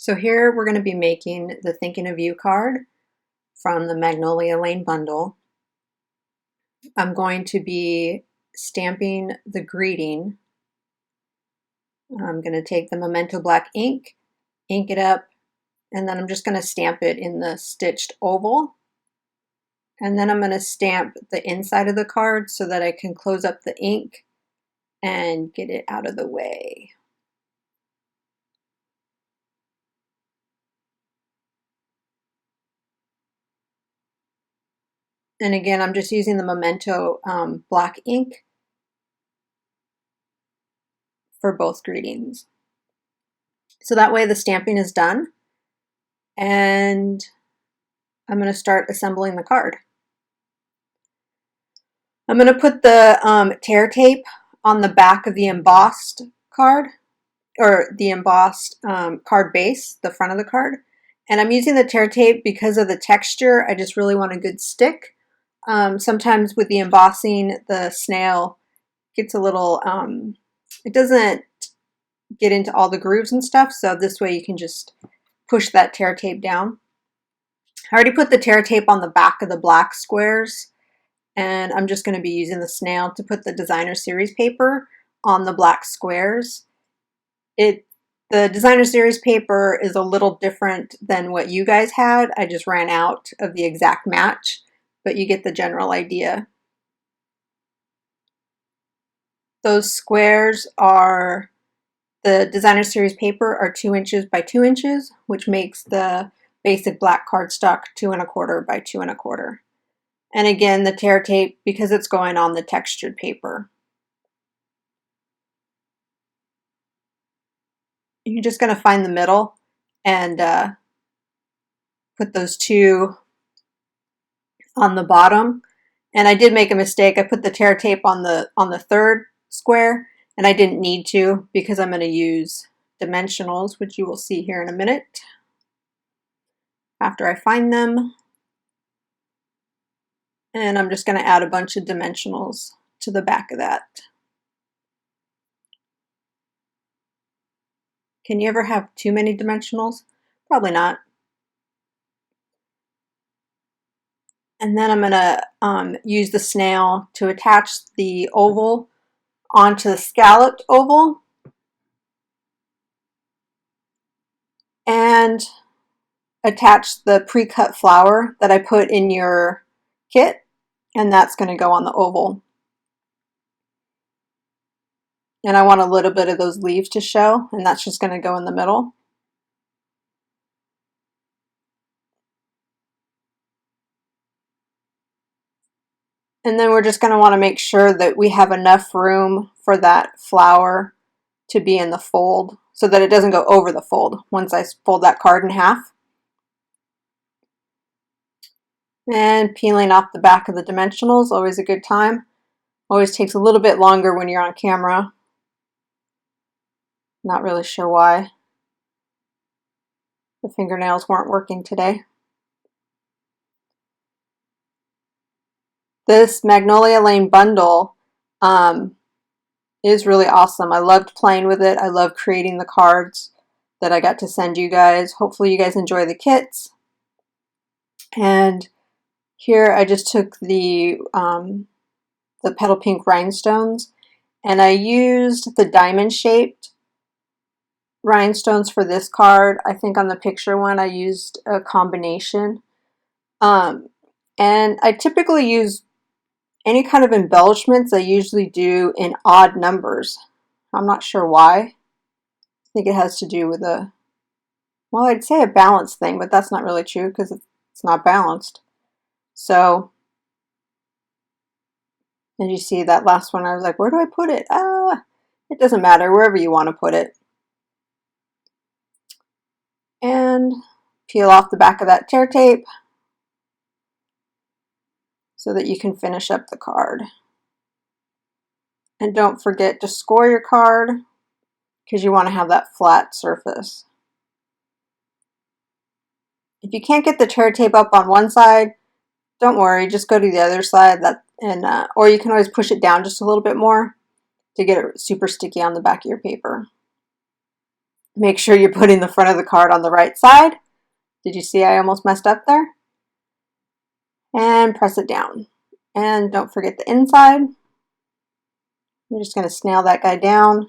So here we're going to be making the Thinking of You card from the Magnolia Lane bundle. I'm going to be stamping the greeting. I'm going to take the Memento black ink it up, and then I'm just going to stamp it in the stitched oval. And then I'm going to stamp the inside of the card so that I can close up the ink and get it out of the way. And again, I'm just using the Memento black ink for both greetings. So that way the stamping is done, and I'm going to start assembling the card. I'm going to put the tear tape on the back of the embossed card, or the embossed card base, the front of the card. And I'm using the tear tape because of the texture. I just really want a good stick. Sometimes with the embossing, the snail gets a little, it doesn't get into all the grooves and stuff, so this way you can just push that tear tape down. I already put the tear tape on the back of the black squares, and I'm just going to be using the snail to put the designer series paper on the black squares. The designer series paper is a little different than what you guys had. I just ran out of the exact match, but you get the general idea. Those squares are, the designer series paper are 2 inches by 2 inches, which makes the basic black cardstock 2 1/4 by 2 1/4. And again, the tear tape, because it's going on the textured paper. You're just going to find the middle and put those two on the bottom. And I did make a mistake. I put the tear tape on the third square, and I didn't need to because I'm going to use dimensionals, which you will see here in a minute after I find them. And I'm just going to add a bunch of dimensionals to the back of that. Can you ever have too many dimensionals? Probably not. And then I'm going to use the snail to attach the oval onto the scalloped oval. And attach the pre-cut flower that I put in your kit, and that's going to go on the oval. And I want a little bit of those leaves to show, and that's just going to go in the middle. And then we're just going to want to make sure that we have enough room for that flower to be in the fold so that it doesn't go over the fold once I fold that card in half. And peeling off the back of the dimensionals, always a good time. Always takes a little bit longer when you're on camera. Not really sure why. The fingernails weren't working today. This Magnolia Lane bundle is really awesome. I loved playing with it. I love creating the cards that I got to send you guys. Hopefully you guys enjoy the kits. And here I just took the petal pink rhinestones, and I used the diamond shaped rhinestones for this card. I think on the picture one I used a combination. And I typically use any kind of embellishments. I usually do in odd numbers. I'm not sure why. I think it has to do with well, I'd say a balance thing, but that's not really true because it's not balanced. So, and you see that last one, I was like, where do I put it? It doesn't matter, wherever you want to put it. And peel off the back of that tear tape so that you can finish up the card. And don't forget to score your card because you want to have that flat surface. If you can't get the tear tape up on one side, don't worry, just go to the other side, or you can always push it down just a little bit more to get it super sticky on the back of your paper. Make sure you're putting the front of the card on the right side. Did you see I almost messed up there? And press it down. And don't forget the inside. You're just going to snail that guy down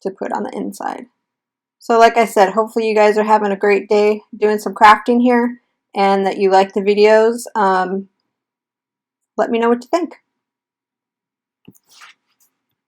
to put on the inside. So like I said, hopefully you guys are having a great day doing some crafting here and that you like the videos. Let me know what you think.